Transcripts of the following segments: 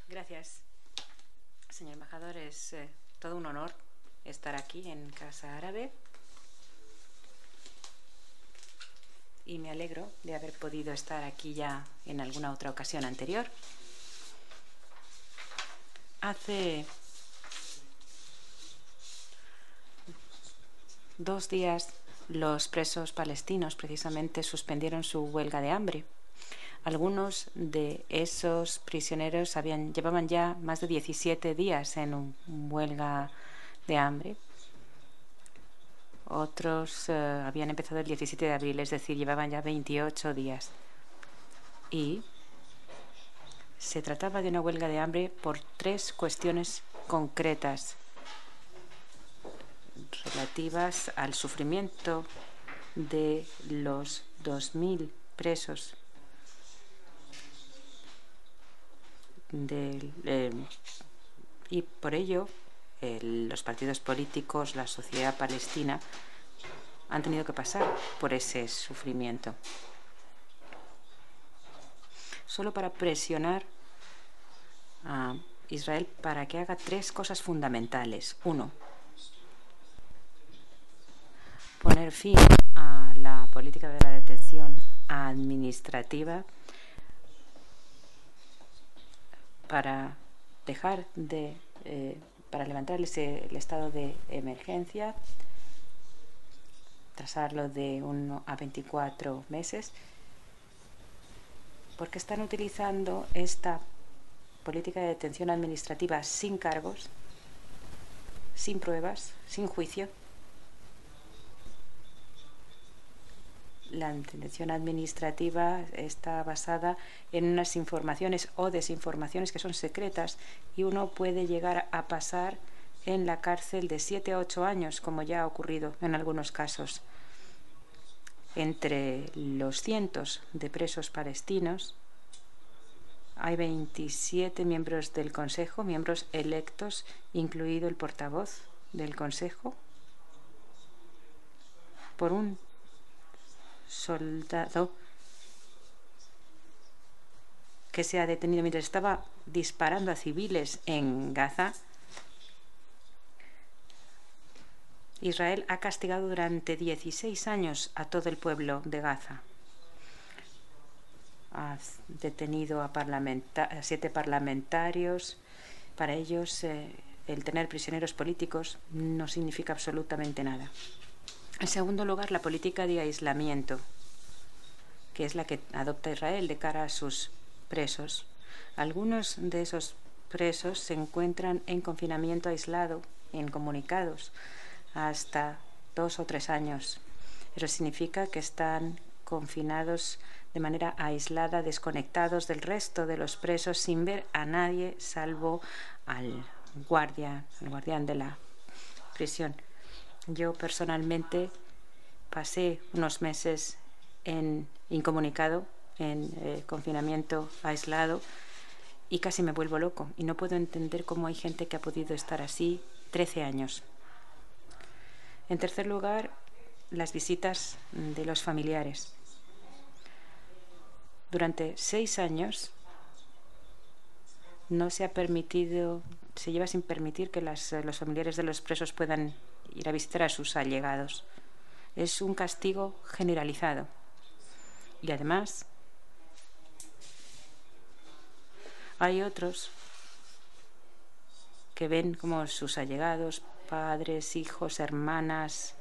Gracias, señor embajador. Es todo un honor estar aquí en Casa Árabe y me alegro de haber podido estar aquí ya en alguna otra ocasión anterior. Hace 2 días los presos palestinos precisamente suspendieron su huelga de hambre. Algunos de esos prisioneros llevaban ya más de 17 días en huelga de hambre. Otros habían empezado el 17 de abril, es decir, llevaban ya 28 días. Y se trataba de una huelga de hambre por 3 cuestiones concretas relativas al sufrimiento de los 2.000 presos y por ello los partidos políticos, la sociedad palestina han tenido que pasar por ese sufrimiento. Solo para presionar a Israel para que haga 3 cosas fundamentales. 1, poner fin a la política de la detención administrativa para levantar el estado de emergencia, trazarlo de 1 a 24 meses, porque están utilizando esta política de detención administrativa sin cargos, sin pruebas, sin juicio. La detención administrativa está basada en unas informaciones o desinformaciones que son secretas y uno puede llegar a pasar en la cárcel de 7 a 8 años, como ya ha ocurrido en algunos casos. Entre los cientos de presos palestinos hay 27 miembros del Consejo, miembros electos, incluido el portavoz del Consejo, por un soldado que se ha detenido mientras estaba disparando a civiles en Gaza. Israel ha castigado durante 16 años a todo el pueblo de Gaza. Ha detenido a 7 parlamentarios. Para ellos, el tener prisioneros políticos no significa absolutamente nada. En segundo lugar, la política de aislamiento, que es la que adopta Israel de cara a sus presos. Algunos de esos presos se encuentran en confinamiento aislado, incomunicados, hasta 2 o 3 años. Eso significa que están confinados de manera aislada, desconectados del resto de los presos, sin ver a nadie salvo al guardián de la prisión. Yo personalmente pasé unos meses incomunicado, en confinamiento aislado, y casi me vuelvo loco. Y no puedo entender cómo hay gente que ha podido estar así 13 años. En tercer lugar, las visitas de los familiares. Durante 6 años no se lleva sin permitir que los familiares de los presos puedan ir a visitar a sus allegados. Es un castigo generalizado. Y además, hay otros que ven como sus allegados, padres, hijos, hermanas,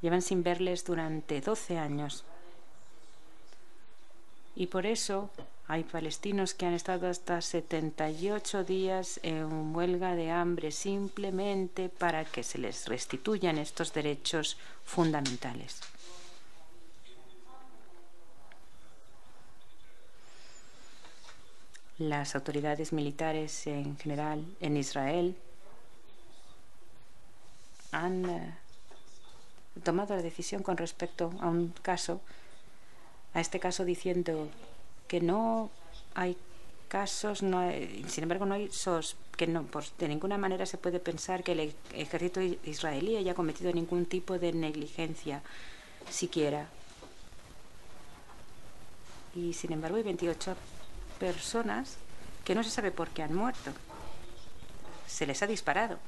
llevan sin verles durante 12 años. Y por eso hay palestinos que han estado hasta 78 días en huelga de hambre simplemente para que se les restituyan estos derechos fundamentales. Las autoridades militares en general en Israel han tomado la decisión con respecto a este caso, diciendo que no hay casos, sin embargo, de ninguna manera se puede pensar que el ejército israelí haya cometido ningún tipo de negligencia siquiera. Y sin embargo, hay 28 personas que no se sabe por qué han muerto. Se les ha disparado,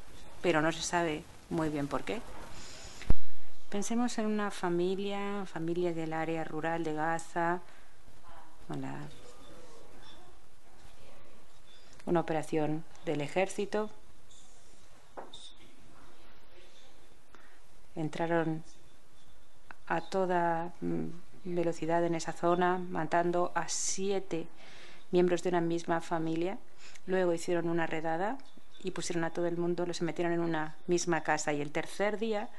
pero no se sabe muy bien por qué. Pensemos en una familia del área rural de Gaza, una operación del ejército. Entraron a toda velocidad en esa zona, matando a 7 miembros de una misma familia. Luego hicieron una redada y pusieron a todo el mundo, los metieron en una misma casa. Y el tercer día,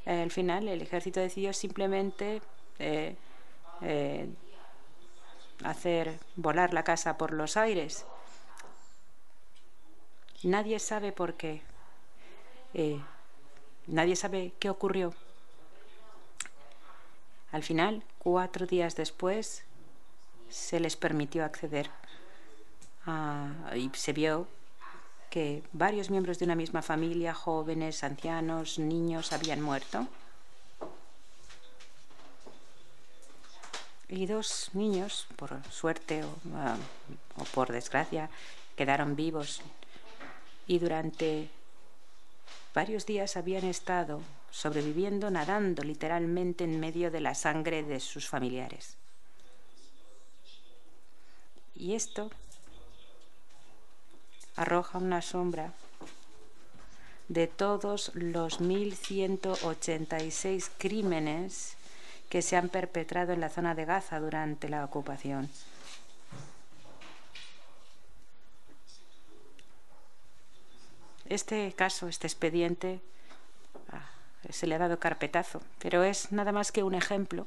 al final, el ejército decidió simplemente hacer volar la casa por los aires. Nadie sabe por qué. Nadie sabe qué ocurrió. Al final, 4 días después, se les permitió acceder y se vio que varios miembros de una misma familia, jóvenes, ancianos, niños, habían muerto. Y 2 niños, por suerte o por desgracia, quedaron vivos. Y durante varios días habían estado sobreviviendo, nadando literalmente en medio de la sangre de sus familiares. Y esto arroja una sombra de todos los 1.186 crímenes que se han perpetrado en la zona de Gaza durante la ocupación. Este caso, este expediente, se le ha dado carpetazo, pero es nada más que un ejemplo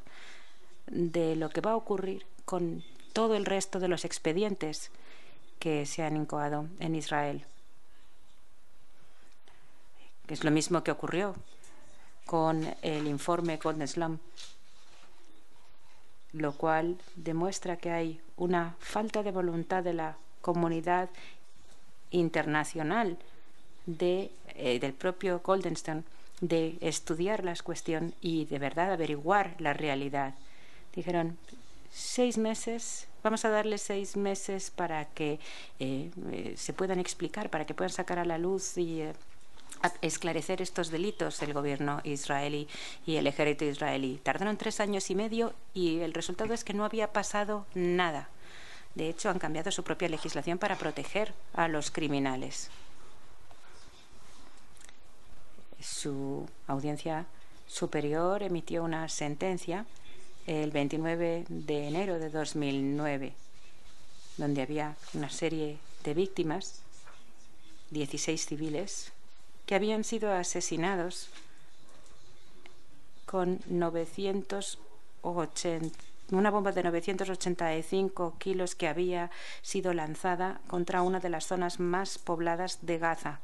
de lo que va a ocurrir con todo el resto de los expedientes que se han incoado en Israel. Es lo mismo que ocurrió con el informe Golden Slum, lo cual demuestra que hay una falta de voluntad de la comunidad internacional del propio Goldenstone de estudiar la cuestión y de verdad averiguar la realidad. Dijeron, 6 meses, vamos a darles 6 meses para que se puedan explicar, para que puedan sacar a la luz y esclarecer estos delitos el gobierno israelí y el ejército israelí. Tardaron 3 años y medio y el resultado es que no había pasado nada. De hecho, han cambiado su propia legislación para proteger a los criminales. Su audiencia superior emitió una sentencia el 29 de enero de 2009, donde había una serie de víctimas, 16 civiles, que habían sido asesinados con una bomba de 985 kilos que había sido lanzada contra una de las zonas más pobladas de Gaza.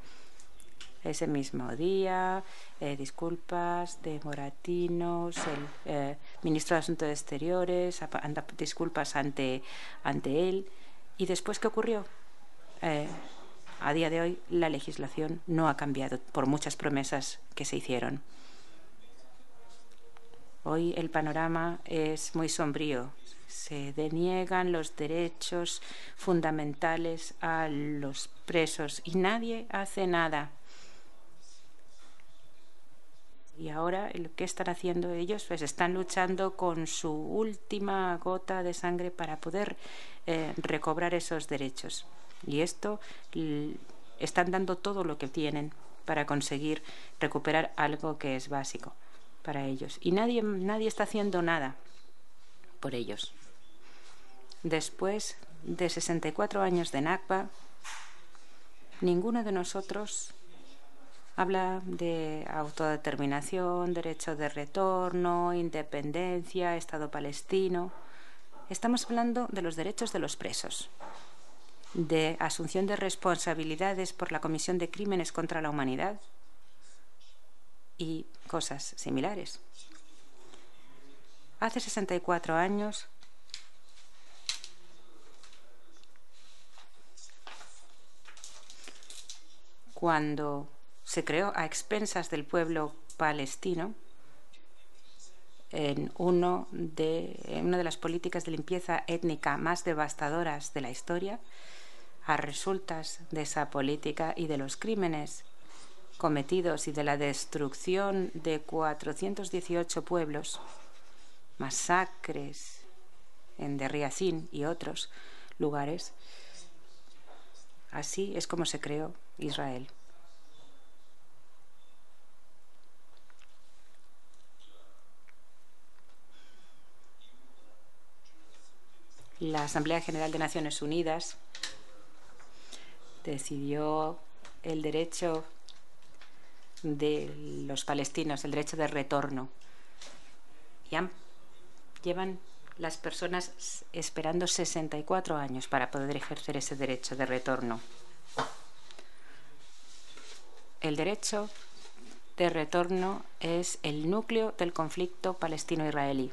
Ese mismo día, disculpas de Moratinos, el ministro de Asuntos Exteriores, disculpas ante él. ¿Y después qué ocurrió? A día de hoy la legislación no ha cambiado por muchas promesas que se hicieron. Hoy el panorama es muy sombrío. Se deniegan los derechos fundamentales a los presos y nadie hace nada. Y ahora, ¿qué están haciendo ellos? Pues están luchando con su última gota de sangre para poder recobrar esos derechos. Y esto, están dando todo lo que tienen para conseguir recuperar algo que es básico para ellos. Y nadie está haciendo nada por ellos. Después de 64 años de Nakba, ninguno de nosotros habla de autodeterminación, derecho de retorno, independencia, Estado palestino. Estamos hablando de los derechos de los presos, de asunción de responsabilidades por la comisión de crímenes contra la humanidad y cosas similares. Hace 64 años, cuando se creó a expensas del pueblo palestino en una de las políticas de limpieza étnica más devastadoras de la historia, a resultas de esa política y de los crímenes cometidos y de la destrucción de 418 pueblos, masacres en Derriacín y otros lugares. Así es como se creó Israel. La Asamblea General de Naciones Unidas decidió el derecho de los palestinos, el derecho de retorno. Y llevan las personas esperando 64 años para poder ejercer ese derecho de retorno. El derecho de retorno es el núcleo del conflicto palestino-israelí.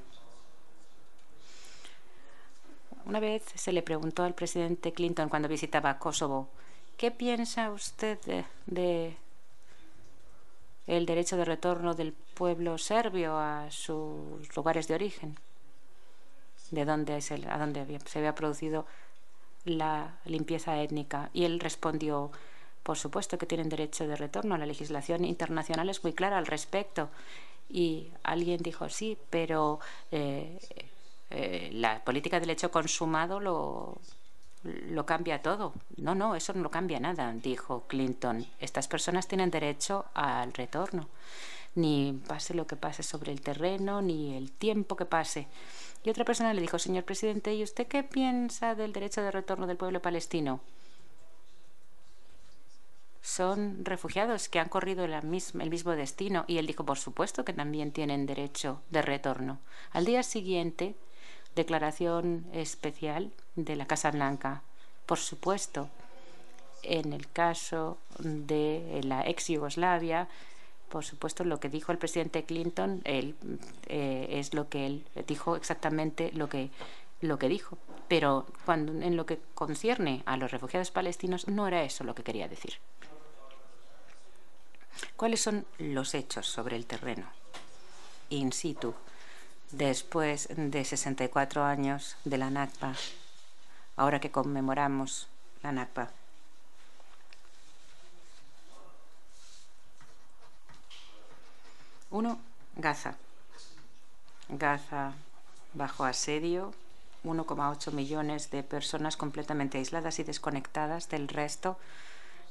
Una vez se le preguntó al presidente Clinton cuando visitaba Kosovo, ¿qué piensa usted de el derecho de retorno del pueblo serbio a sus lugares de origen, a donde se había producido la limpieza étnica? Y él respondió, por supuesto que tienen derecho de retorno. La legislación internacional es muy clara al respecto. Y alguien dijo, sí, pero la política del hecho consumado lo cambia todo. No, eso no lo cambia nada, dijo Clinton. Estas personas tienen derecho al retorno, ni pase lo que pase sobre el terreno, ni el tiempo que pase. Y otra persona le dijo, señor presidente, ¿y usted qué piensa del derecho de retorno del pueblo palestino? Son refugiados que han corrido el mismo destino. Y él dijo, por supuesto que también tienen derecho de retorno. Al día siguiente, declaración especial de la Casa Blanca. Por supuesto, en el caso de la ex Yugoslavia, por supuesto, lo que dijo el presidente Clinton es lo que él dijo, exactamente lo que dijo. Pero en lo que concierne a los refugiados palestinos, no era eso lo que quería decir. ¿Cuáles son los hechos sobre el terreno, in situ, después de 64 años de la Nakba, ahora que conmemoramos la Nakba? Uno, Gaza. Gaza bajo asedio, 1,8 millones de personas completamente aisladas y desconectadas del resto,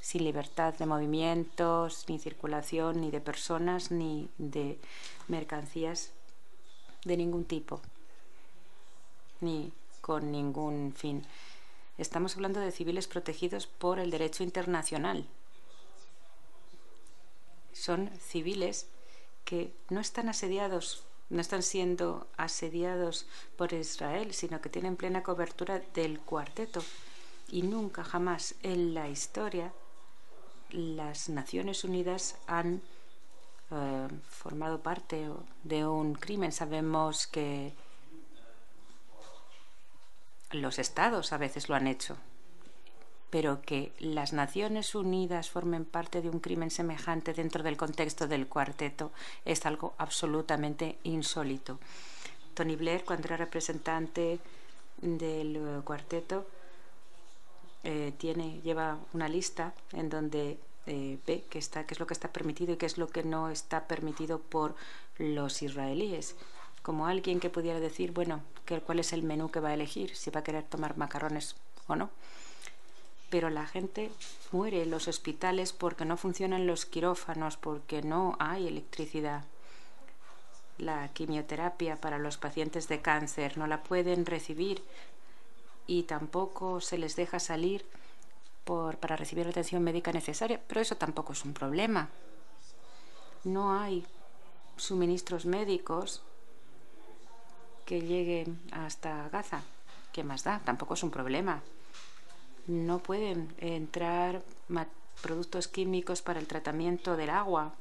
sin libertad de movimientos, ni circulación, ni de personas, ni de mercancías de ningún tipo, ni con ningún fin. Estamos hablando de civiles protegidos por el derecho internacional. Son civiles que no están asediados, no están siendo asediados por Israel, sino que tienen plena cobertura del cuarteto. Y nunca, jamás en la historia, las Naciones Unidas han formado parte de un crimen. Sabemos que los estados a veces lo han hecho, pero que las Naciones Unidas formen parte de un crimen semejante dentro del contexto del cuarteto es algo absolutamente insólito. Tony Blair, cuando era representante del cuarteto, lleva una lista en donde ve qué es lo que está permitido y qué es lo que no está permitido por los israelíes. Como alguien que pudiera decir, bueno, cuál es el menú que va a elegir, si va a querer tomar macarrones o no. Pero la gente muere en los hospitales porque no funcionan los quirófanos, porque no hay electricidad. La quimioterapia para los pacientes de cáncer no la pueden recibir y tampoco se les deja salir para recibir la atención médica necesaria, pero eso tampoco es un problema. No hay suministros médicos que lleguen hasta Gaza. ¿Qué más da? Tampoco es un problema. No pueden entrar productos químicos para el tratamiento del agua,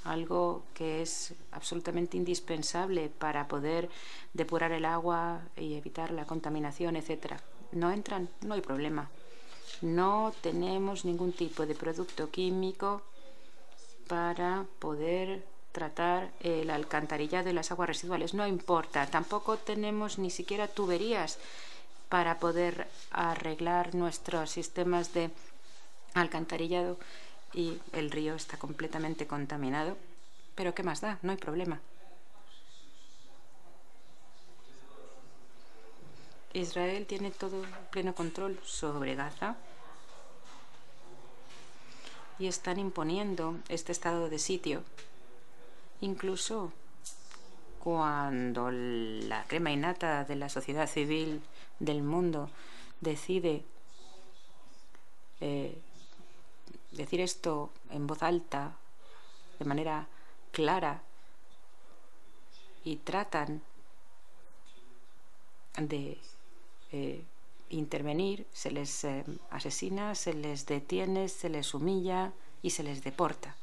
algo que es absolutamente indispensable para poder depurar el agua y evitar la contaminación, etc. No entran, no hay problema. No tenemos ningún tipo de producto químico para poder tratar el alcantarillado y las aguas residuales. No importa. Tampoco tenemos ni siquiera tuberías para poder arreglar nuestros sistemas de alcantarillado y el río está completamente contaminado. Pero ¿qué más da? No hay problema. Israel tiene todo pleno control sobre Gaza y están imponiendo este estado de sitio. Incluso cuando la crema innata de la sociedad civil del mundo decide decir esto en voz alta, de manera clara, y tratan de intervenir, se les asesina, se les detiene, se les humilla y se les deporta.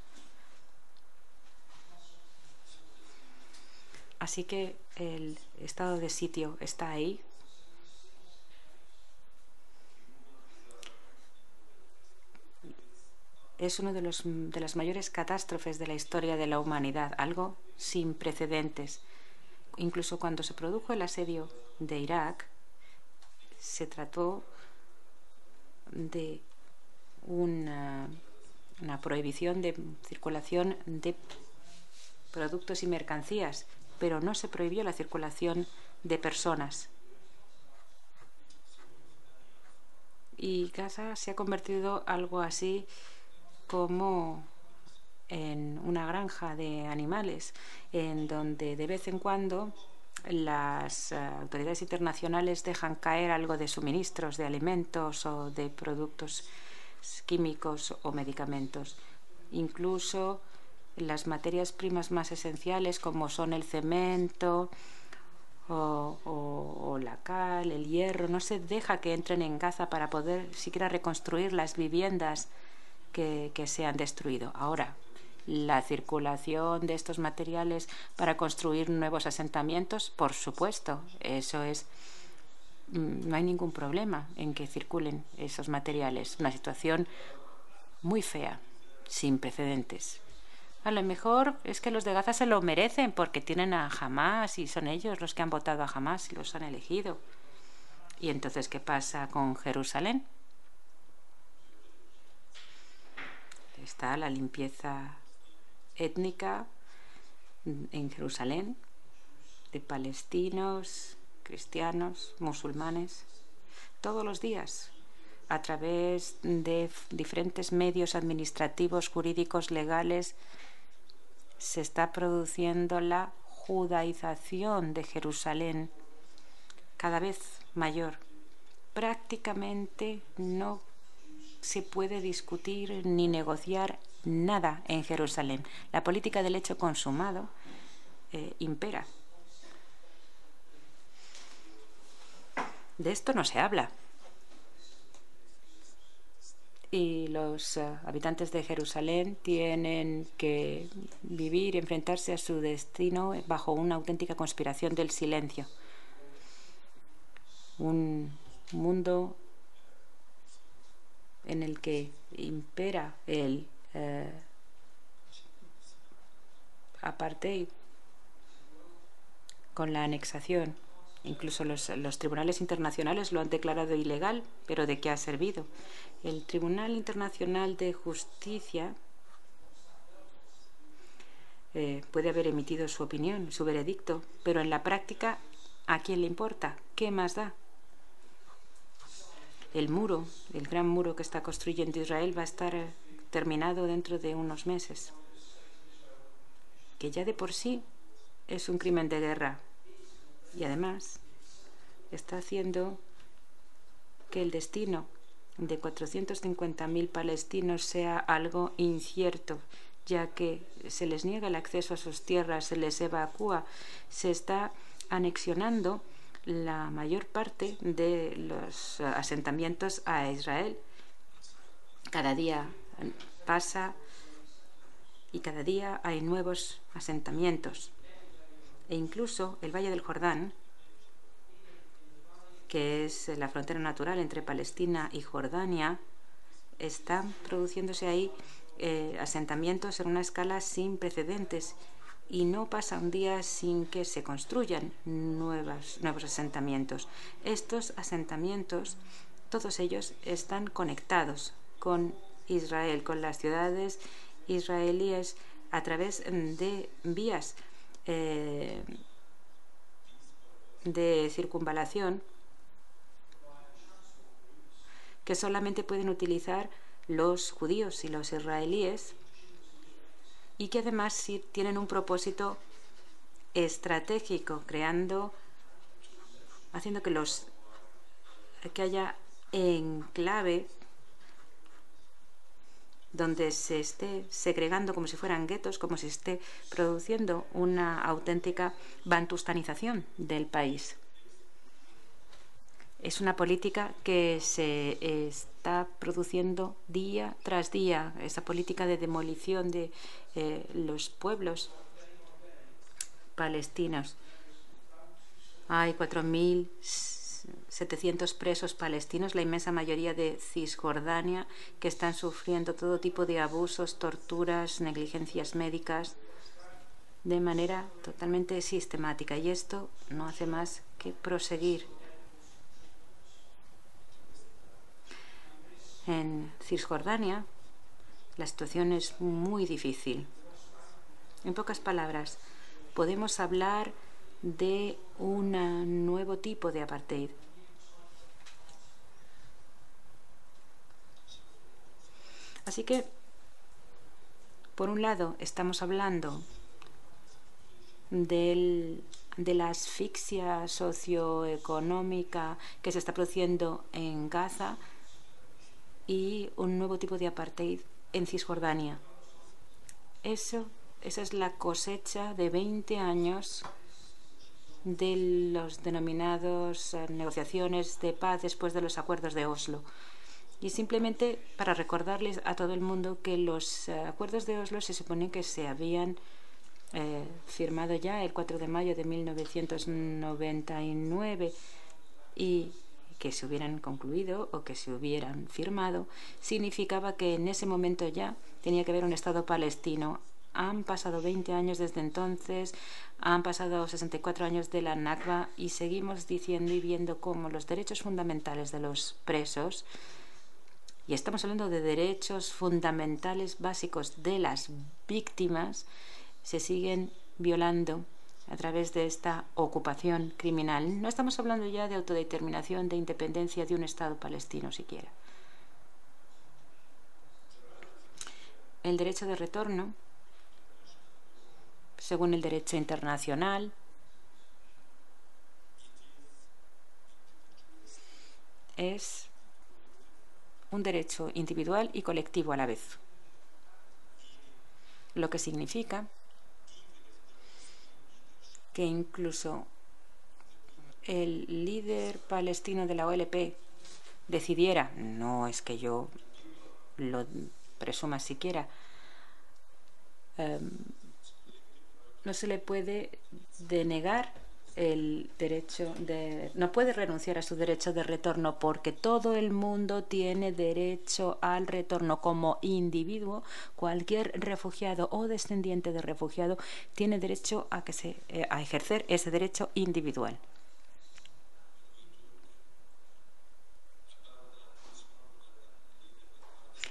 Así que el estado de sitio está ahí. Es una de las mayores catástrofes de la historia de la humanidad, algo sin precedentes. Incluso cuando se produjo el asedio de Irak, se trató de una prohibición de circulación de productos y mercancías, pero no se prohibió la circulación de personas. Y Gaza se ha convertido algo así como en una granja de animales, en donde de vez en cuando las autoridades internacionales dejan caer algo de suministros de alimentos o de productos químicos o medicamentos. Incluso las materias primas más esenciales, como son el cemento o la cal, el hierro, no se deja que entren en Gaza para poder siquiera reconstruir las viviendas que se han destruido. Ahora, la circulación de estos materiales para construir nuevos asentamientos, por supuesto, eso es, no hay ningún problema en que circulen esos materiales. Una situación muy fea, sin precedentes. A lo mejor es que los de Gaza se lo merecen porque tienen a Hamás y son ellos los que han votado a Hamás y los han elegido. ¿Y entonces qué pasa con Jerusalén? Está la limpieza étnica en Jerusalén de palestinos, cristianos, musulmanes, todos los días, a través de diferentes medios administrativos, jurídicos, legales, se está produciendo la judaización de Jerusalén cada vez mayor. Prácticamente no se puede discutir ni negociar nada en Jerusalén. La política del hecho consumado impera. De esto no se habla. Y los habitantes de Jerusalén tienen que vivir y enfrentarse a su destino bajo una auténtica conspiración del silencio. Un mundo en el que impera el apartheid con la anexación. Incluso los tribunales internacionales lo han declarado ilegal, pero ¿de qué ha servido? El Tribunal Internacional de Justicia puede haber emitido su opinión, su veredicto, pero en la práctica, ¿a quién le importa? ¿Qué más da? El muro, el gran muro que está construyendo Israel va a estar terminado dentro de unos meses, que ya de por sí es un crimen de guerra y además está haciendo que el destino de 450.000 palestinos sea algo incierto, ya que se les niega el acceso a sus tierras, se les evacúa, se está anexionando la mayor parte de los asentamientos a Israel. Cada día pasa y cada día hay nuevos asentamientos. E incluso el Valle del Jordán, que es la frontera natural entre Palestina y Jordania, están produciéndose ahí asentamientos en una escala sin precedentes y no pasa un día sin que se construyan nuevos asentamientos. Estos asentamientos, todos ellos están conectados con Israel, con las ciudades israelíes a través de vías de circunvalación que solamente pueden utilizar los judíos y los israelíes, y que además sí tienen un propósito estratégico, haciendo que haya enclave donde se esté segregando como si fueran guetos, como si esté produciendo una auténtica bantustanización del país. Es una política que se está produciendo día tras día, esa política de demolición de los pueblos palestinos. Hay 4.700 presos palestinos, la inmensa mayoría de Cisjordania, que están sufriendo todo tipo de abusos, torturas, negligencias médicas de manera totalmente sistemática. Y esto no hace más que proseguir. En Cisjordania la situación es muy difícil. En pocas palabras, podemos hablar de un nuevo tipo de apartheid. Así que, por un lado, estamos hablando de la asfixia socioeconómica que se está produciendo en Gaza y un nuevo tipo de apartheid en Cisjordania. Esa es la cosecha de 20 años de los denominados negociaciones de paz después de los acuerdos de Oslo. Y simplemente para recordarles a todo el mundo que los acuerdos de Oslo se supone que se habían firmado ya el 4 de mayo de 1999 y que se hubieran concluido o que se hubieran firmado, significaba que en ese momento ya tenía que haber un Estado palestino. Han pasado 20 años desde entonces, han pasado 64 años de la Nakba y seguimos diciendo y viendo cómo los derechos fundamentales de los presos, y estamos hablando de derechos fundamentales básicos de las víctimas, se siguen violando a través de esta ocupación criminal. No estamos hablando ya de autodeterminación, de independencia de un Estado palestino siquiera. El derecho de retorno, según el derecho internacional, es un derecho individual y colectivo a la vez, lo que significa que incluso el líder palestino de la OLP decidiera, no es que yo lo presuma siquiera, no se le puede denegar el derecho no puede renunciar a su derecho de retorno, porque todo el mundo tiene derecho al retorno. Como individuo, cualquier refugiado o descendiente de refugiado tiene derecho a ejercer ese derecho individual.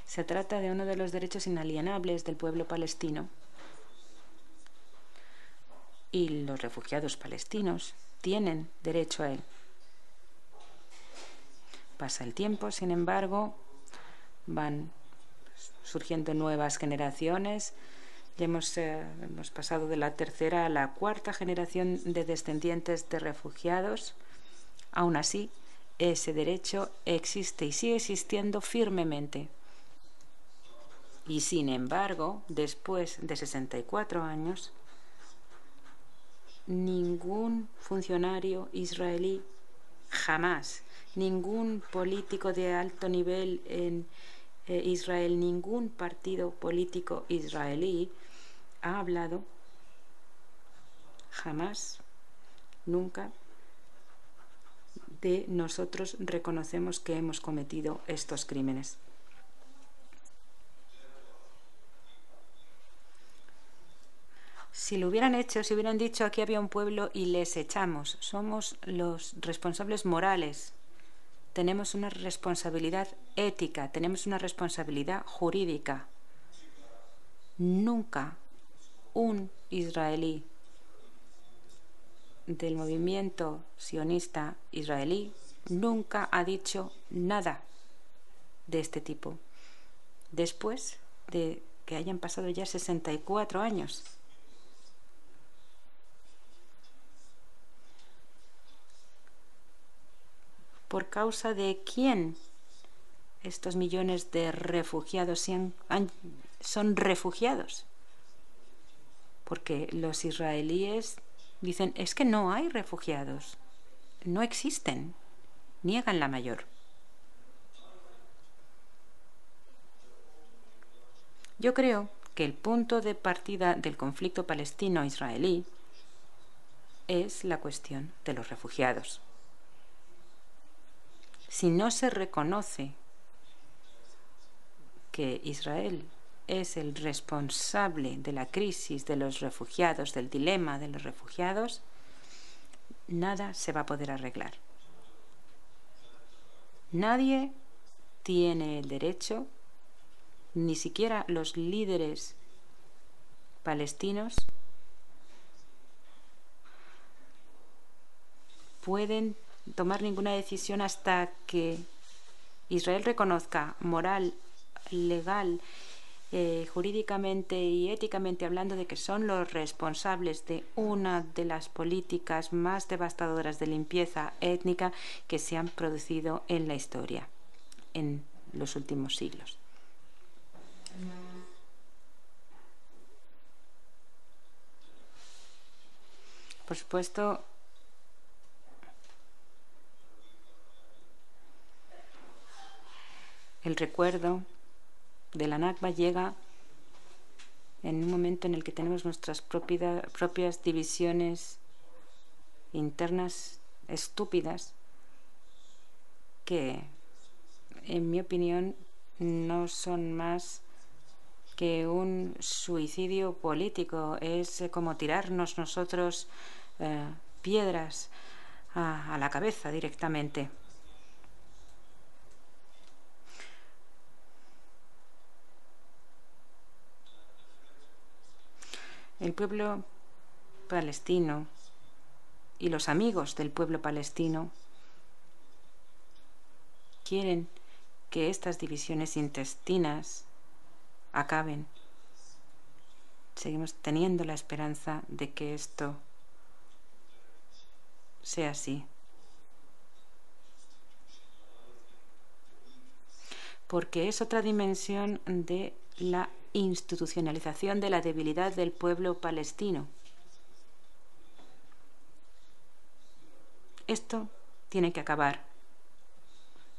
Se trata de uno de los derechos inalienables del pueblo palestino. Y los refugiados palestinos tienen derecho a él. Pasa el tiempo, sin embargo, van surgiendo nuevas generaciones. Ya hemos pasado de la tercera a la cuarta generación de descendientes de refugiados. Aún así, ese derecho existe y sigue existiendo firmemente. Y sin embargo, después de 64 años, ningún funcionario israelí jamás, ningún político de alto nivel en Israel, ningún partido político israelí ha hablado jamás, nunca, de nosotros reconocemos que hemos cometido estos crímenes. Si lo hubieran hecho, si hubieran dicho aquí había un pueblo y les echamos, somos los responsables morales, tenemos una responsabilidad ética, tenemos una responsabilidad jurídica. Nunca un israelí del movimiento sionista israelí nunca ha dicho nada de este tipo, después de que hayan pasado ya 64 años. ¿Por causa de quién estos millones de refugiados son refugiados? Porque los israelíes dicen, es que no hay refugiados, no existen, niegan la mayor. Yo creo que el punto de partida del conflicto palestino-israelí es la cuestión de los refugiados. Si no se reconoce que Israel es el responsable de la crisis de los refugiados, del dilema de los refugiados, nada se va a poder arreglar. Nadie tiene el derecho, ni siquiera los líderes palestinos pueden tomar ninguna decisión hasta que Israel reconozca moral, legal, jurídicamente y éticamente hablando de que son los responsables de una de las políticas más devastadoras de limpieza étnica que se han producido en la historia en los últimos siglos. Por supuesto, el recuerdo de la Nakba llega en un momento en el que tenemos nuestras propias divisiones internas estúpidas que, en mi opinión, no son más que un suicidio político. Es como tirarnos nosotros piedras a la cabeza directamente. El pueblo palestino y los amigos del pueblo palestino quieren que estas divisiones intestinas acaben. Seguimos teniendo la esperanza de que esto sea así. Porque es otra dimensión de la institucionalización de la debilidad del pueblo palestino. Esto tiene que acabar.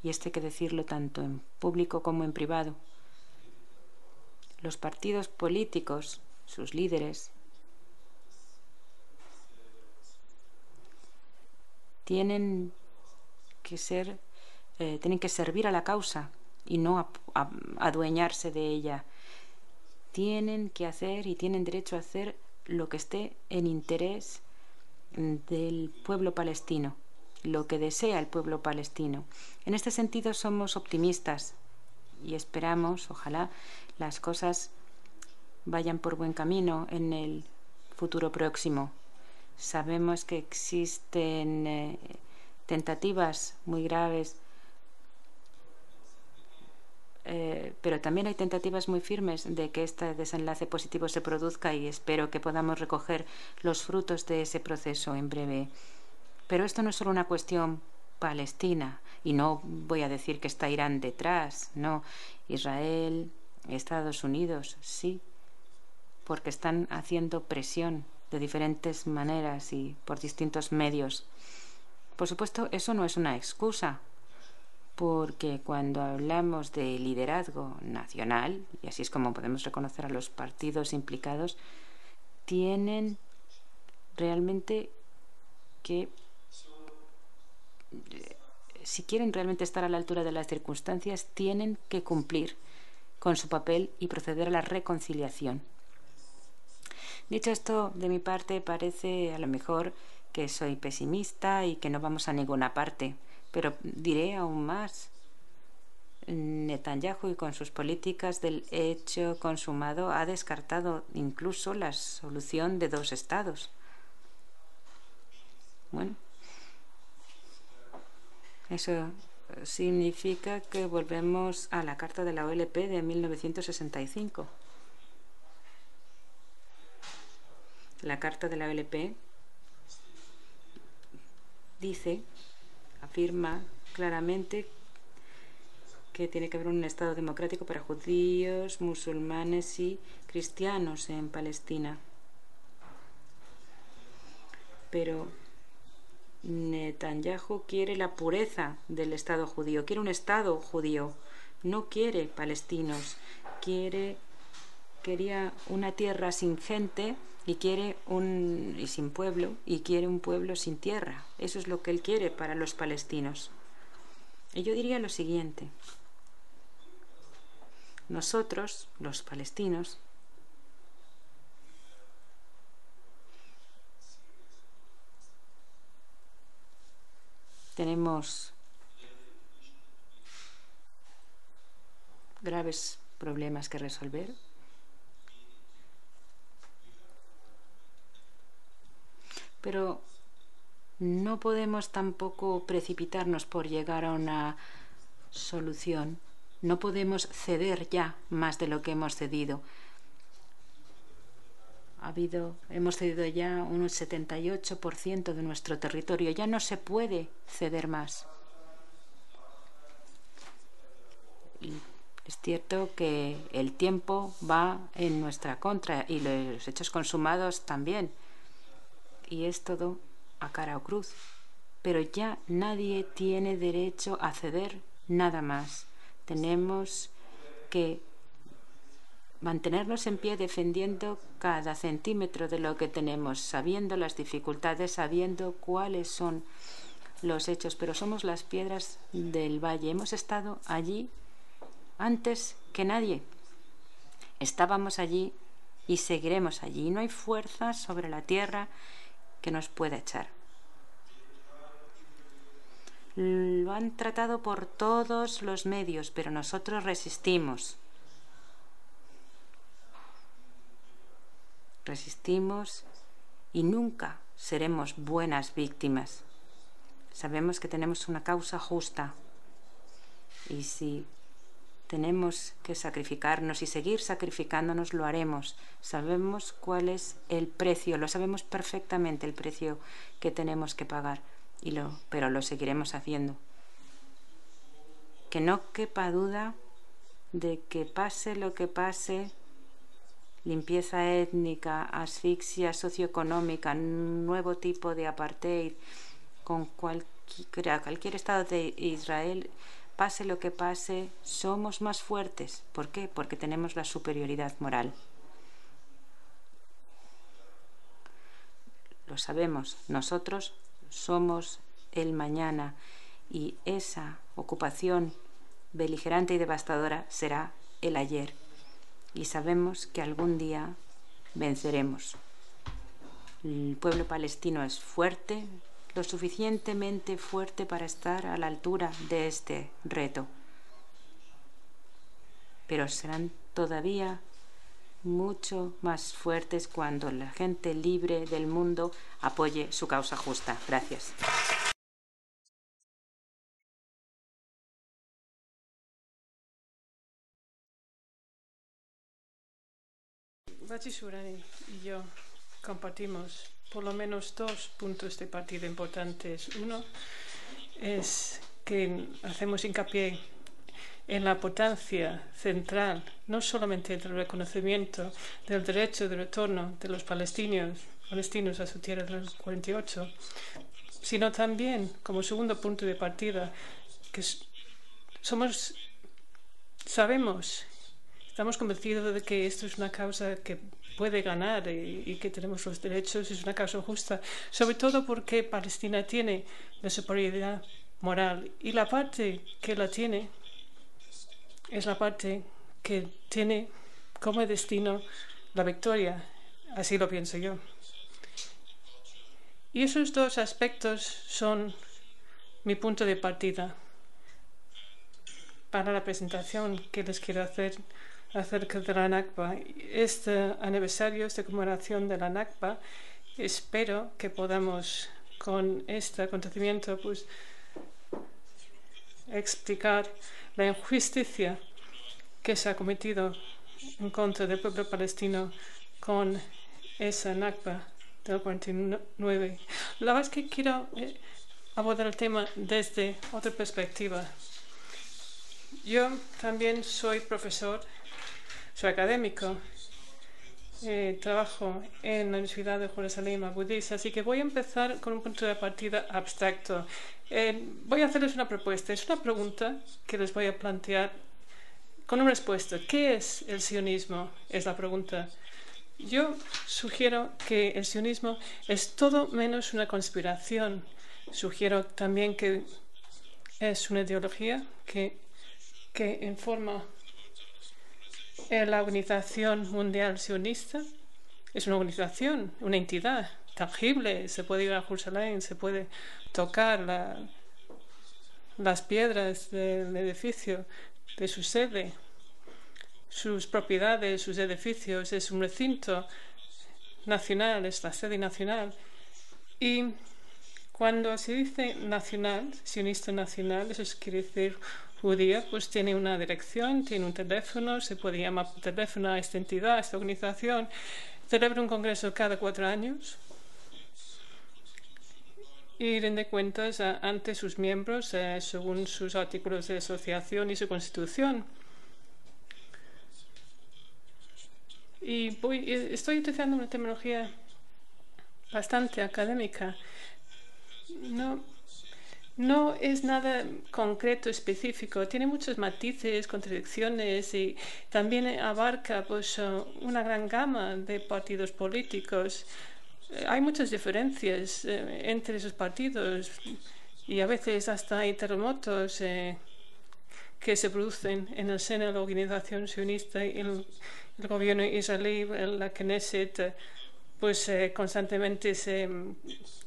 Y esto hay que decirlo tanto en público como en privado. Los partidos políticos, sus líderes, tienen que servir a la causa y no adueñarse de ella. Tienen que hacer y tienen derecho a hacer lo que esté en interés del pueblo palestino, lo que desea el pueblo palestino. En este sentido somos optimistas y esperamos, ojalá, las cosas vayan por buen camino en el futuro próximo. Sabemos que existen tentativas muy graves, pero también hay tentativas muy firmes de que este desenlace positivo se produzca y espero que podamos recoger los frutos de ese proceso en breve. Pero esto no es solo una cuestión palestina y no voy a decir que está Irán detrás, no. Israel, Estados Unidos, sí, porque están haciendo presión de diferentes maneras y por distintos medios. Por supuesto, eso no es una excusa, porque cuando hablamos de liderazgo nacional, y así es como podemos reconocer a los partidos implicados, tienen realmente que, si quieren realmente estar a la altura de las circunstancias, tienen que cumplir con su papel y proceder a la reconciliación. Dicho esto, de mi parte parece a lo mejor que soy pesimista y que no vamos a ninguna parte, pero diré aún más. Netanyahu, y con sus políticas del hecho consumado, ha descartado incluso la solución de 2 estados. Bueno, eso significa que volvemos a la Carta de la OLP de 1965. La Carta de la OLP afirma claramente que tiene que haber un Estado democrático para judíos, musulmanes y cristianos en Palestina. Pero Netanyahu quiere la pureza del Estado judío, quiere un Estado judío, no quiere palestinos, quería una tierra sin gente y sin pueblo, y quiere un pueblo sin tierra. Eso es lo que él quiere para los palestinos. Y yo diría lo siguiente: nosotros, los palestinos, tenemos graves problemas que resolver. Pero no podemos tampoco precipitarnos por llegar a una solución. No podemos ceder ya más de lo que hemos cedido. Hemos cedido ya un 78% de nuestro territorio. Ya no se puede ceder más. Y es cierto que el tiempo va en nuestra contra y los hechos consumados también. Y es todo a cara o cruz. Pero ya nadie tiene derecho a ceder nada más. Tenemos que mantenernos en pie defendiendo cada centímetro de lo que tenemos, sabiendo las dificultades, sabiendo cuáles son los hechos, pero somos las piedras del valle. Hemos estado allí antes que nadie. Estábamos allí y seguiremos allí. No hay fuerza sobre la tierra que nos pueda echar. Lo han tratado por todos los medios, pero nosotros resistimos. Resistimos y nunca seremos buenas víctimas. Sabemos que tenemos una causa justa y si tenemos que sacrificarnos y seguir sacrificándonos, lo haremos. Sabemos cuál es el precio, lo sabemos perfectamente, el precio que tenemos que pagar, pero lo seguiremos haciendo. Que no quepa duda de que pase lo que pase, limpieza étnica, asfixia socioeconómica, nuevo tipo de apartheid, con cualquier Estado de Israel, pase lo que pase, somos más fuertes. ¿Por qué? Porque tenemos la superioridad moral. Lo sabemos, nosotros somos el mañana y esa ocupación beligerante y devastadora será el ayer. Y sabemos que algún día venceremos. El pueblo palestino es fuerte, lo suficientemente fuerte para estar a la altura de este reto. Pero serán todavía mucho más fuertes cuando la gente libre del mundo apoye su causa justa. Gracias. Bachi Surani y yo compartimos por lo menos 2 puntos de partida importantes. Uno es que hacemos hincapié en la importancia central, no solamente del reconocimiento del derecho de retorno de los palestinos a su tierra del 48, sino también, como segundo punto de partida, que estamos convencidos de que esto es una causa que puede ganar y que tenemos los derechos, es una causa justa, sobre todo porque Palestina tiene la superioridad moral y la parte que la tiene es la parte que tiene como destino la victoria. así lo pienso yo. Y esos dos aspectos son mi punto de partida para la presentación que les quiero hacer acerca de la Nakba. Este aniversario, esta conmemoración de la Nakba, espero que podamos con este acontecimiento pues explicar la injusticia que se ha cometido en contra del pueblo palestino con esa Nakba del 49. La verdad es que quiero abordar el tema desde otra perspectiva. Yo también soy profesor, soy académico, trabajo en la Universidad de Jerusalén, Abu Dis, así que voy a empezar con un punto de partida abstracto. Voy a hacerles una propuesta, es una pregunta que les voy a plantear con una respuesta. ¿Qué es el sionismo? Es la pregunta. Yo sugiero que el sionismo es todo menos una conspiración. Sugiero también que es una ideología que informa la Organización Mundial Sionista. Es una organización, una entidad tangible. Se puede ir a Jerusalén, se puede tocar las piedras del edificio, de su sede, sus propiedades, sus edificios. Es un recinto nacional, es la sede nacional. Y cuando se dice nacional, sionista nacional, eso quiere decir judía, pues tiene una dirección, tiene un teléfono, se puede llamar por teléfono a esta entidad, a esta organización. Celebra un congreso cada 4 años y rinde cuentas ante sus miembros según sus artículos de asociación y su constitución. Y estoy utilizando una terminología bastante académica. No es nada concreto, específico. Tiene muchos matices, contradicciones y también abarca pues, una gran gama de partidos políticos. Hay muchas diferencias entre esos partidos y a veces hasta hay terremotos que se producen en el seno de la organización sionista y el gobierno israelí, la Knesset, pues constantemente se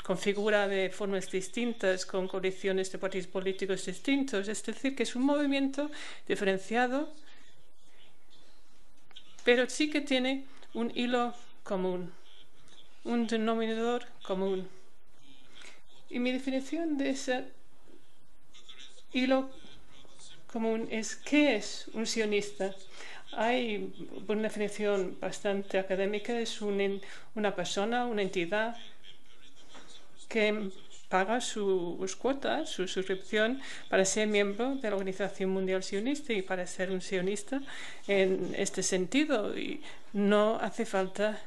configura de formas distintas con coaliciones de partidos políticos distintos. Es decir, que es un movimiento diferenciado, pero sí que tiene un hilo común, un denominador común. Y mi definición de ese hilo común es ¿qué es un sionista? Hay una definición bastante académica, es una persona, una entidad que paga sus cuotas, su suscripción para ser miembro de la Organización Mundial Sionista y para ser un sionista en este sentido. Y no hace falta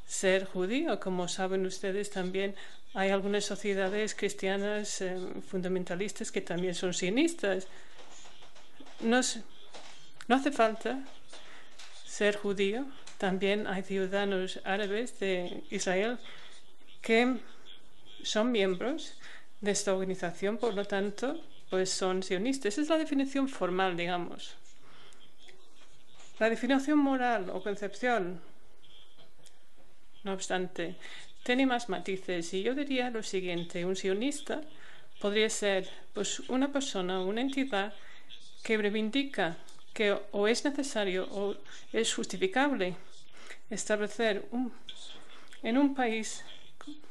ser judío, como saben ustedes también. Hay algunas sociedades cristianas fundamentalistas que también son sionistas. No hace falta ser judío. También hay ciudadanos árabes de Israel que son miembros de esta organización, por lo tanto, pues son sionistas. Esa es la definición formal, digamos. La definición moral o concepción, no obstante, tiene más matices y yo diría lo siguiente. Un sionista podría ser pues, una persona, una entidad que reivindica que o es necesario o es justificable establecer en un país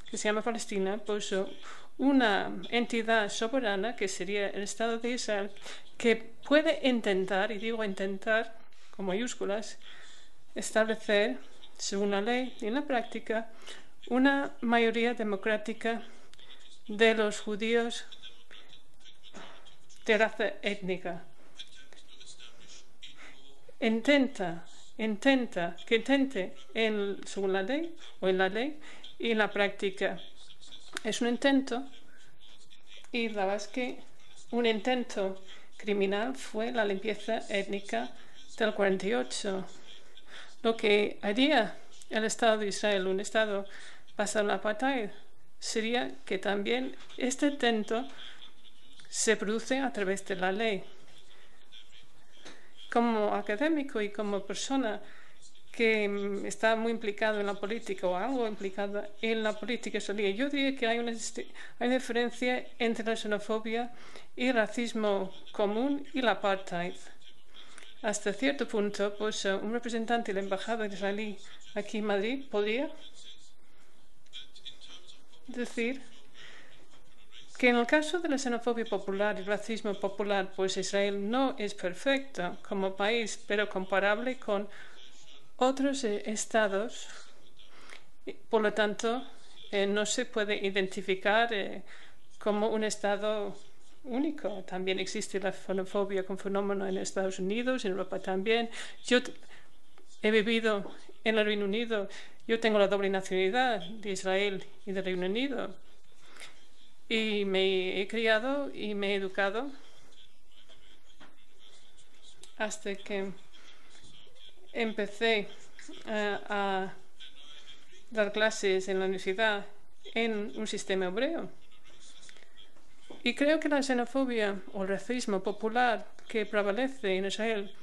que se llama Palestina, pues una entidad soberana que sería el Estado de Israel, que puede intentar, y digo intentar con mayúsculas, establecer, según la ley y en la práctica, una mayoría democrática de los judíos de raza étnica. Intente según la ley o en la ley y en la práctica. Es un intento y la verdad es que un intento criminal fue la limpieza étnica del 48. Lo que haría el Estado de Israel, un Estado basado en la apartheid, sería que también este intento se produce a través de la ley. Como académico y como persona que está muy implicado en la política o algo implicado en la política israelí. Yo diría que hay una diferencia entre la xenofobia y el racismo común y la apartheid. Hasta cierto punto, pues un representante de la embajada israelí aquí en Madrid podría decir que en el caso de la xenofobia popular y el racismo popular, pues Israel no es perfecto como país, pero comparable con otros estados. Por lo tanto, no se puede identificar como un estado único. También existe la xenofobia como fenómeno en Estados Unidos, en Europa también. Yo he vivido en el Reino Unido. Yo tengo la doble nacionalidad de Israel y de Reino Unido. Y me he criado y me he educado hasta que empecé a dar clases en la universidad en un sistema hebreo. Y creo que la xenofobia o el racismo popular que prevalece en Israel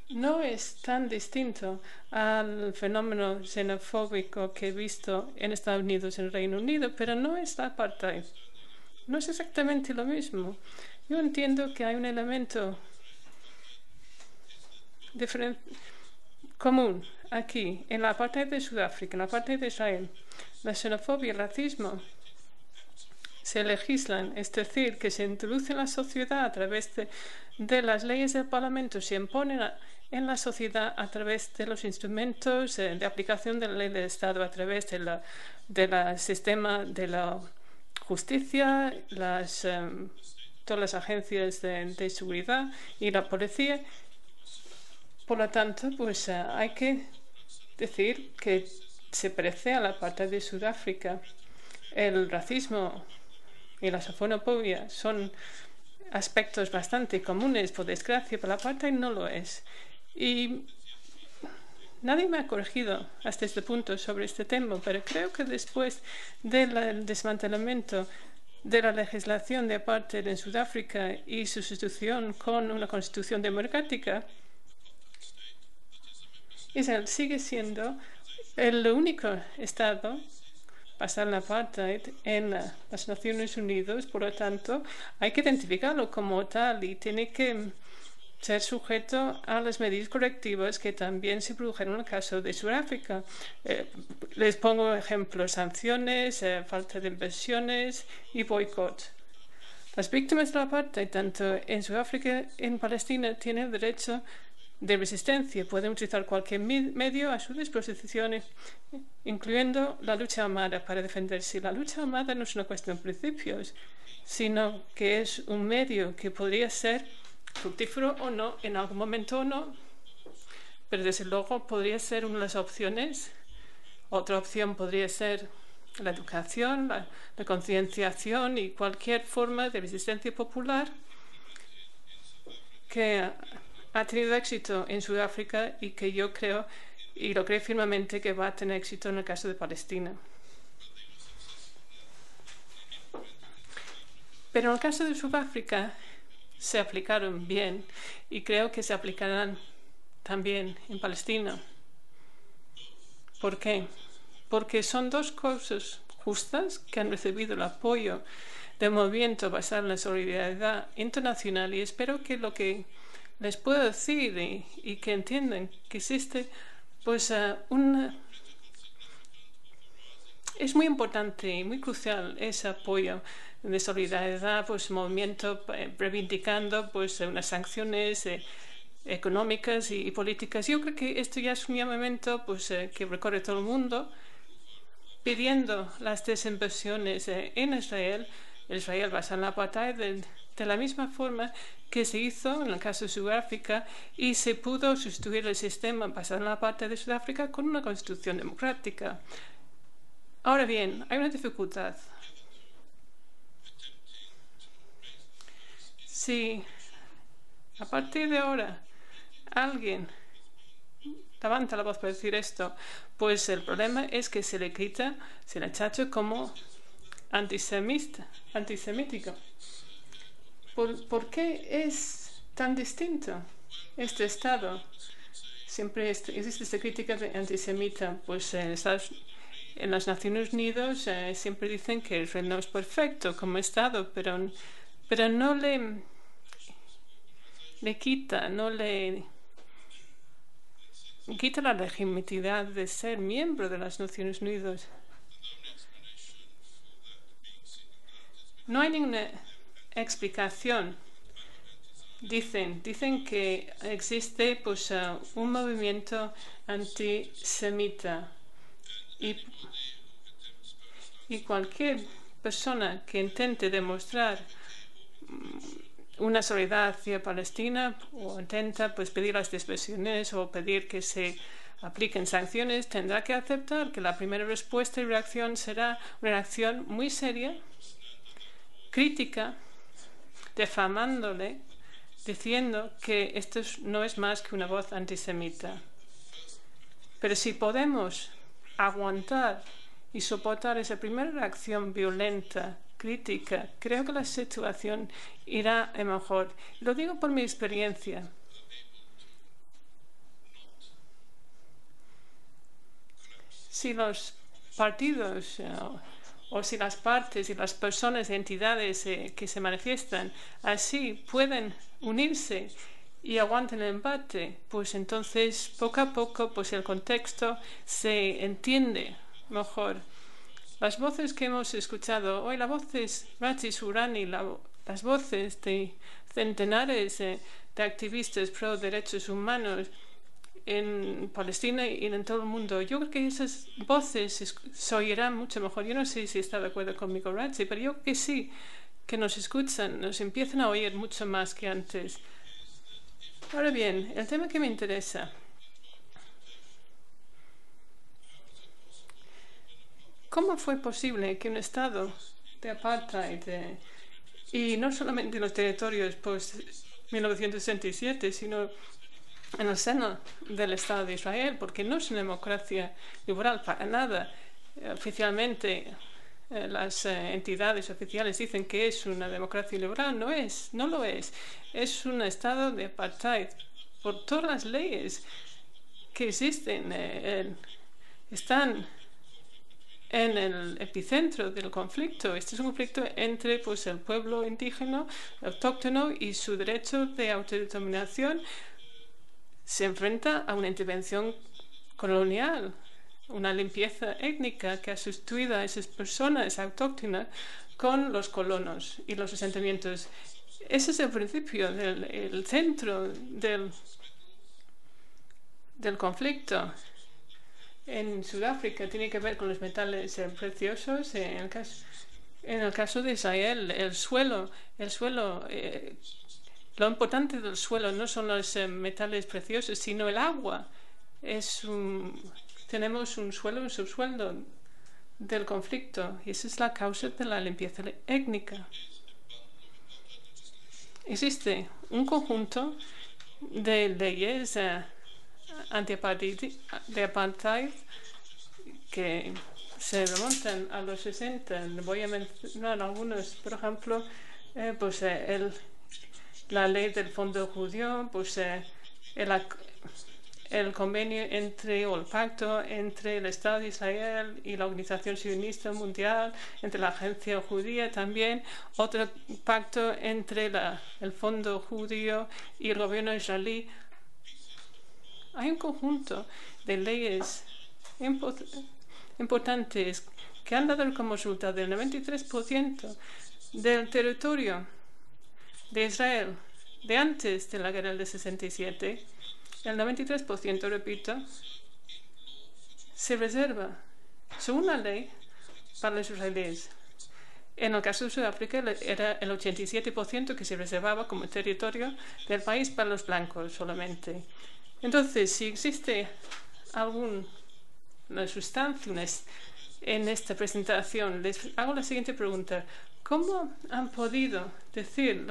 no es tan distinto al fenómeno xenofóbico que he visto en Estados Unidos y en el Reino Unido, pero no es la apartheid. No es exactamente lo mismo. Yo entiendo que hay un elemento común aquí, en la apartheid de Sudáfrica, en la apartheid de Israel. La xenofobia y el racismo se legislan, es decir, que se introduce en la sociedad a través de las leyes del Parlamento, se imponen en la sociedad a través de los instrumentos de aplicación de la ley del Estado, a través del sistema de la justicia, todas las agencias de seguridad y la policía. Por lo tanto, pues hay que decir que se parece a la apartheid de Sudáfrica. El racismo y la xenofobia son aspectos bastante comunes, por desgracia, pero la apartheid no lo es. Y nadie me ha corregido hasta este punto sobre este tema, pero creo que después del desmantelamiento de la legislación de apartheid en Sudáfrica y su sustitución con una constitución democrática, Israel sigue siendo el único Estado basado en la apartheid en las Naciones Unidas. Por lo tanto, hay que identificarlo como tal y tiene que ser sujeto a las medidas correctivas que también se produjeron en el caso de Sudáfrica. Les pongo ejemplos: sanciones, falta de inversiones y boicot. Las víctimas de la apartheid, tanto en Sudáfrica como en Palestina, tienen derecho de resistencia. Pueden utilizar cualquier medio a su disposición, incluyendo la lucha armada para defenderse. La lucha armada no es una cuestión de principios, sino que es un medio que podría ser fructífero o no, en algún momento o no, pero desde luego podría ser una de las opciones. Otra opción podría ser la educación, la concienciación y cualquier forma de resistencia popular que ha tenido éxito en Sudáfrica y que yo creo, y lo creo firmemente, que va a tener éxito en el caso de Palestina. Pero en el caso de Sudáfrica se aplicaron bien y creo que se aplicarán también en Palestina. ¿Por qué? Porque son dos cosas justas que han recibido el apoyo del movimiento basado en la solidaridad internacional, y espero que lo que les puedo decir y que entiendan que existe pues es muy importante y muy crucial ese apoyo de solidaridad, pues movimiento reivindicando pues unas sanciones económicas y políticas. Yo creo que esto ya es un llamamiento pues que recorre todo el mundo, pidiendo las desinversiones en Israel basada en la apartheid, de la misma forma que se hizo en el caso de Sudáfrica, y se pudo sustituir el sistema basado en la apartheid de Sudáfrica con una constitución democrática. Ahora bien, hay una dificultad. Si a partir de ahora alguien levanta la voz para decir esto, pues el problema es que se le quita, se le achacha como antisemítico. ¿Por qué es tan distinto este Estado? siempre existe esta crítica antisemita. Pues en las Naciones Unidas siempre dicen que Israel no es perfecto como Estado, pero no le quita la legitimidad de ser miembro de las Naciones Unidas. No hay ninguna explicación. Dicen que existe pues un movimiento antisemita y cualquier persona que intente demostrar una solidaridad hacia Palestina o intenta pues pedir las dispersiones o pedir que se apliquen sanciones, tendrá que aceptar que la primera respuesta y reacción será una reacción muy seria, crítica, difamándole, diciendo que esto no es más que una voz antisemita. Pero si podemos aguantar y soportar esa primera reacción violenta, crítica, creo que la situación irá a mejor. Lo digo por mi experiencia. Si los partidos o si las partes y las personas y entidades que se manifiestan así pueden unirse y aguanten el embate, pues entonces poco a poco pues el contexto se entiende mejor. Las voces que hemos escuchado hoy, la voz de Raji Sourani, las voces de centenares de activistas pro derechos humanos en Palestina y en todo el mundo, yo creo que esas voces se oirán mucho mejor. Yo no sé si está de acuerdo conmigo Raji, pero yo creo que sí, que nos escuchan, nos empiezan a oír mucho más que antes. Ahora bien, el tema que me interesa. ¿Cómo fue posible que un Estado de apartheid, y no solamente en los territorios post-1967, sino en el seno del Estado de Israel, porque no es una democracia liberal para nada? Oficialmente, las entidades oficiales dicen que es una democracia liberal. No lo es. Es un Estado de apartheid. Por todas las leyes que existen, están en el epicentro del conflicto. Este es un conflicto entre pues, el pueblo indígena, autóctono, y su derecho de autodeterminación. Se enfrenta a una intervención colonial, una limpieza étnica que ha sustituido a esas personas autóctonas con los colonos y los asentamientos. Ese es el principio, el centro del conflicto. En Sudáfrica tiene que ver con los metales preciosos. En el caso de Israel, el suelo, lo importante del suelo no son los metales preciosos, sino el agua. Tenemos un suelo, un subsuelo del conflicto, y esa es la causa de la limpieza étnica. Existe un conjunto de leyes anti-apartheid que se remontan a los 60. Voy a mencionar algunos. Por ejemplo, la ley del Fondo Judío, el convenio o el pacto entre el Estado de Israel y la Organización Sionista Mundial, entre la Agencia Judía también, otro pacto entre el Fondo Judío y el gobierno israelí. Hay un conjunto de leyes importantes que han dado como resultado del 93% del territorio de Israel de antes de la guerra del 67. El 93%, repito, se reserva, según la ley, para los israelíes. En el caso de Sudáfrica era el 87% que se reservaba como territorio del país para los blancos solamente. Entonces, si existe alguna sustancia en esta presentación, les hago la siguiente pregunta. ¿Cómo han podido decir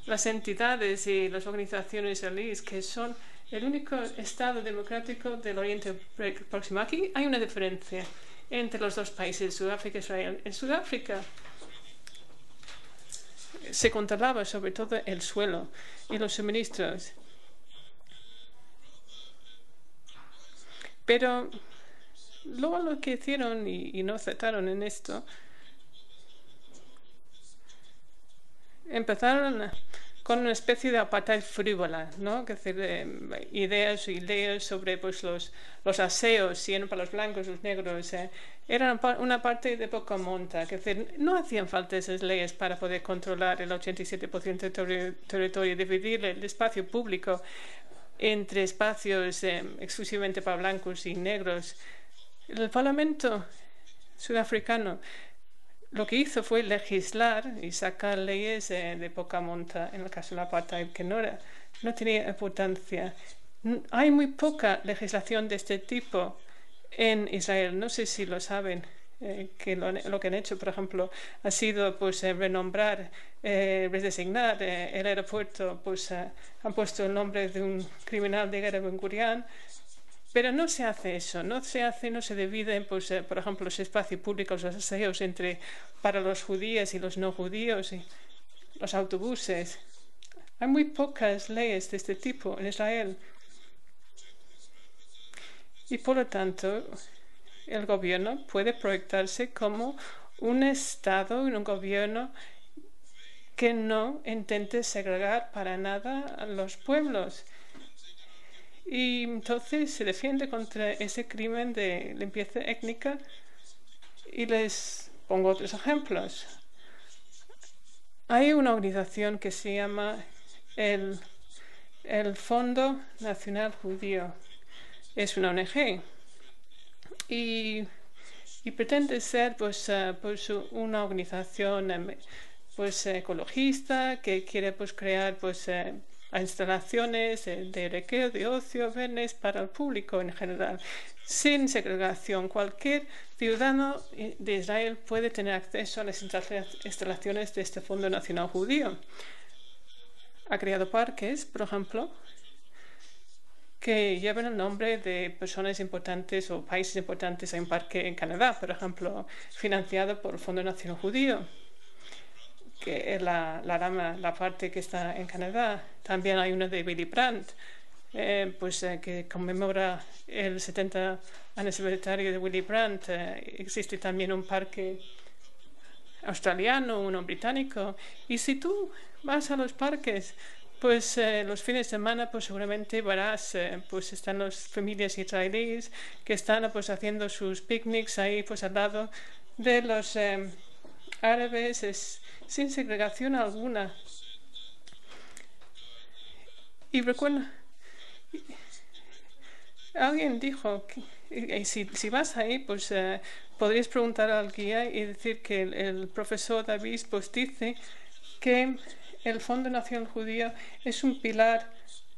las entidades y las organizaciones israelíes que son el único Estado democrático del Oriente Próximo? Aquí hay una diferencia entre los dos países, Sudáfrica e Israel. En Sudáfrica se controlaba sobre todo el suelo y los suministros. Pero luego lo que hicieron y no aceptaron en esto, empezaron con una especie de apartheid frívola, ¿no? Que decir, ideas sobre pues, los aseos, si eran para los blancos, los negros, eran una parte de poca monta. Que decir, no hacían falta esas leyes para poder controlar el 87% del territorio, dividir el espacio público entre espacios exclusivamente para blancos y negros. El Parlamento sudafricano lo que hizo fue legislar y sacar leyes de poca monta en el caso del apartheid, que no tenía importancia. Hay muy poca legislación de este tipo en Israel. No sé si lo saben, que lo que han hecho, por ejemplo, ha sido pues renombrar, redesignar el aeropuerto, pues han puesto el nombre de un criminal de guerra, Ben Gurion. Pero no se hace eso, no se dividen, pues, por ejemplo, los espacios públicos, los aseos para los judíos y los no judíos, y los autobuses. Hay muy pocas leyes de este tipo en Israel. Y por lo tanto, el gobierno puede proyectarse como un Estado y un gobierno que no intente segregar para nada a los pueblos. Y entonces se defiende contra ese crimen de limpieza étnica. Y les pongo otros ejemplos. Hay una organización que se llama el Fondo Nacional Judío. Es una ONG y pretende ser pues una organización pues ecologista que quiere pues crear pues a instalaciones de recreo, de ocio, verdes para el público en general, sin segregación. Cualquier ciudadano de Israel puede tener acceso a las instalaciones de este Fondo Nacional Judío. Ha creado parques, por ejemplo, que llevan el nombre de personas importantes o países importantes. Hay un parque en Canadá, por ejemplo, financiado por el Fondo Nacional Judío, que es la parte que está en Canadá. También hay uno de Willy Brandt, que conmemora el 70 aniversario de Willy Brandt. Existe también un parque australiano, uno británico. Y si tú vas a los parques, pues los fines de semana pues seguramente verás, pues están las familias israelíes que están pues haciendo sus picnics ahí pues al lado de los árabes, sin segregación alguna. Y recuerdo, alguien dijo que si vas ahí, pues podrías preguntar al guía y decir que el profesor David pues dice que el Fondo Nacional Judío es un pilar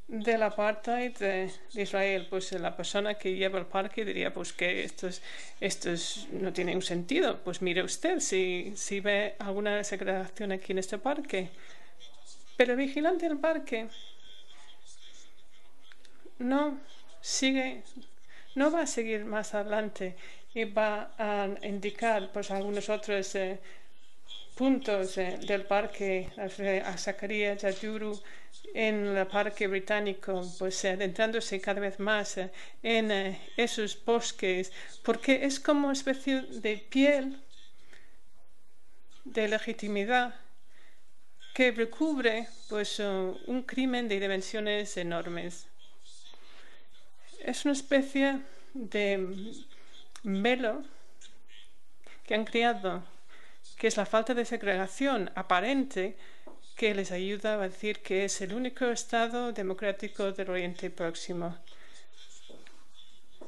del apartheid de Israel. Pues la persona que lleva el parque diría pues que esto no tiene un sentido. Pues mire usted si ve alguna segregación aquí en este parque. Pero el vigilante del parque no va a seguir más adelante y va a indicar pues algunos otros puntos del parque a Zacarías Yaduru en el parque británico, pues adentrándose cada vez más en esos bosques, porque es como una especie de piel de legitimidad que recubre pues un crimen de dimensiones enormes. Es una especie de velo que han creado, que es la falta de segregación aparente, que les ayuda a decir que es el único Estado democrático del Oriente Próximo.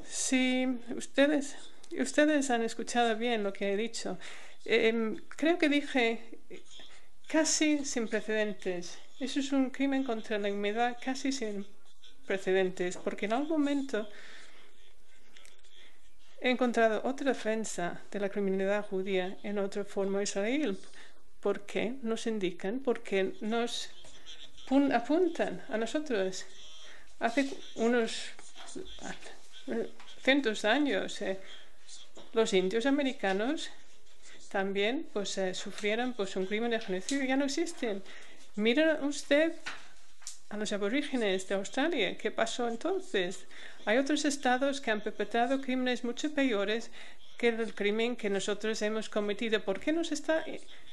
Si ustedes han escuchado bien lo que he dicho, creo que dije casi sin precedentes. Eso es un crimen contra la humanidad casi sin precedentes, porque en algún momento he encontrado otra defensa de la criminalidad judía en otra forma Israel. ¿Por qué nos indican? Porque nos apuntan a nosotros. Hace unos cientos de años los indios americanos también pues sufrieron pues un crimen de genocidio. Ya no existen. Mira usted a los aborígenes de Australia. ¿Qué pasó entonces? Hay otros estados que han perpetrado crímenes mucho peores que el crimen que nosotros hemos cometido. ¿Por qué nos está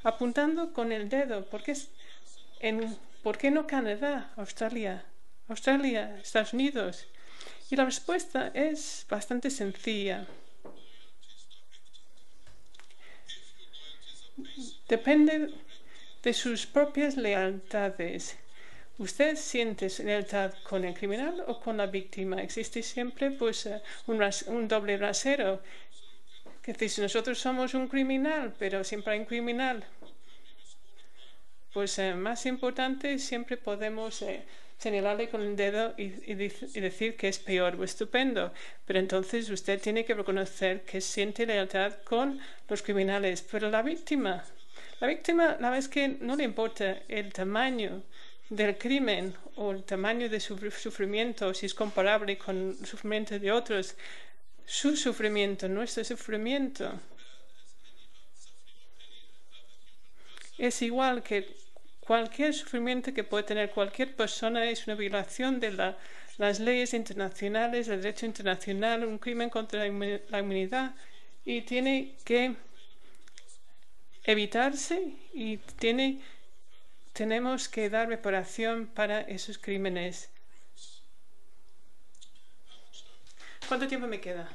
apuntando con el dedo? ¿Por qué no Canadá, Australia, Estados Unidos? Y la respuesta es bastante sencilla. Depende de sus propias lealtades. ¿Usted siente lealtad con el criminal o con la víctima? Existe siempre pues un doble rasero. Que si nosotros somos un criminal, pero siempre hay un criminal, pues más importante, siempre podemos señalarle con el dedo y decir que es peor o estupendo. Pero entonces usted tiene que reconocer que siente lealtad con los criminales. Pero la víctima, la verdad es que no le importa el tamaño del crimen o el tamaño de su sufrimiento, si es comparable con el sufrimiento de otros. Su sufrimiento, nuestro sufrimiento, es igual que cualquier sufrimiento que puede tener cualquier persona. Es una violación de las leyes internacionales, del derecho internacional, un crimen contra la humanidad, y tiene que evitarse y tenemos que dar reparación para esos crímenes. ¿Cuánto tiempo me queda?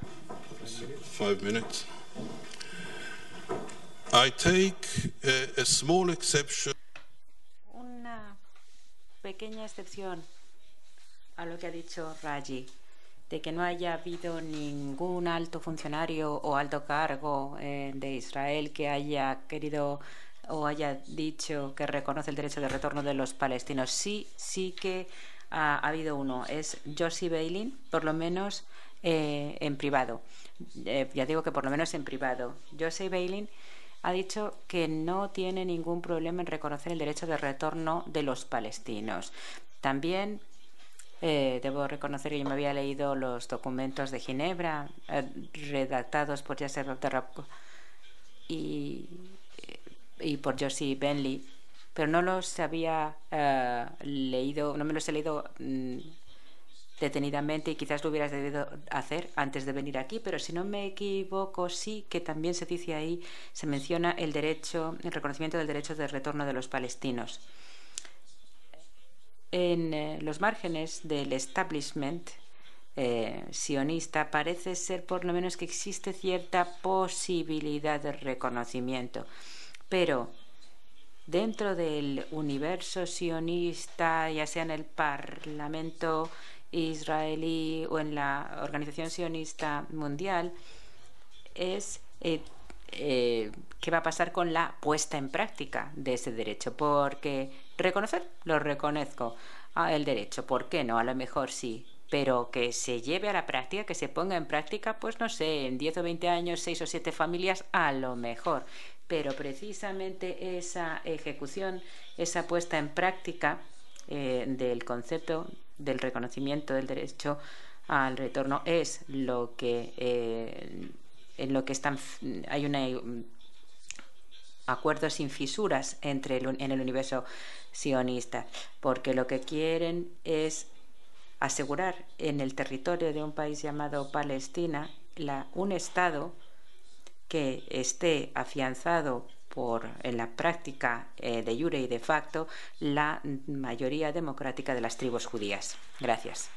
5 minutes. I take a small exception. Una pequeña excepción a lo que ha dicho Raji, de que no haya habido ningún alto funcionario o alto cargo de Israel que haya querido o haya dicho que reconoce el derecho de retorno de los palestinos. Sí que ha habido uno. Es Yossi Beilin, por lo menos en privado. Ya digo que por lo menos en privado. Yossi Beilin ha dicho que no tiene ningún problema en reconocer el derecho de retorno de los palestinos. También debo reconocer que yo me había leído los documentos de Ginebra redactados por Yasser Abderrahman y por Yossi Beilin, pero no los había leído, no me los he leído detenidamente, y quizás lo hubieras debido hacer antes de venir aquí, pero si no me equivoco, sí que también se dice ahí, se menciona el reconocimiento del derecho de retorno de los palestinos. En los márgenes del establishment sionista parece ser por lo menos que existe cierta posibilidad de reconocimiento, pero dentro del universo sionista, ya sea en el Parlamento israelí o en la Organización Sionista Mundial, es qué va a pasar con la puesta en práctica de ese derecho, porque reconocer, lo reconozco, el derecho, ¿por qué no? A lo mejor sí, pero que se lleve a la práctica, que se ponga en práctica, pues no sé, en 10 o 20 años, 6 o 7 familias, a lo mejor. Pero precisamente esa ejecución, esa puesta en práctica del concepto del reconocimiento del derecho al retorno es lo que en lo que hay acuerdos sin fisuras en el universo sionista, porque lo que quieren es asegurar en el territorio de un país llamado Palestina un Estado que esté afianzado en la práctica de jure y de facto la mayoría democrática de las tribus judías. Gracias.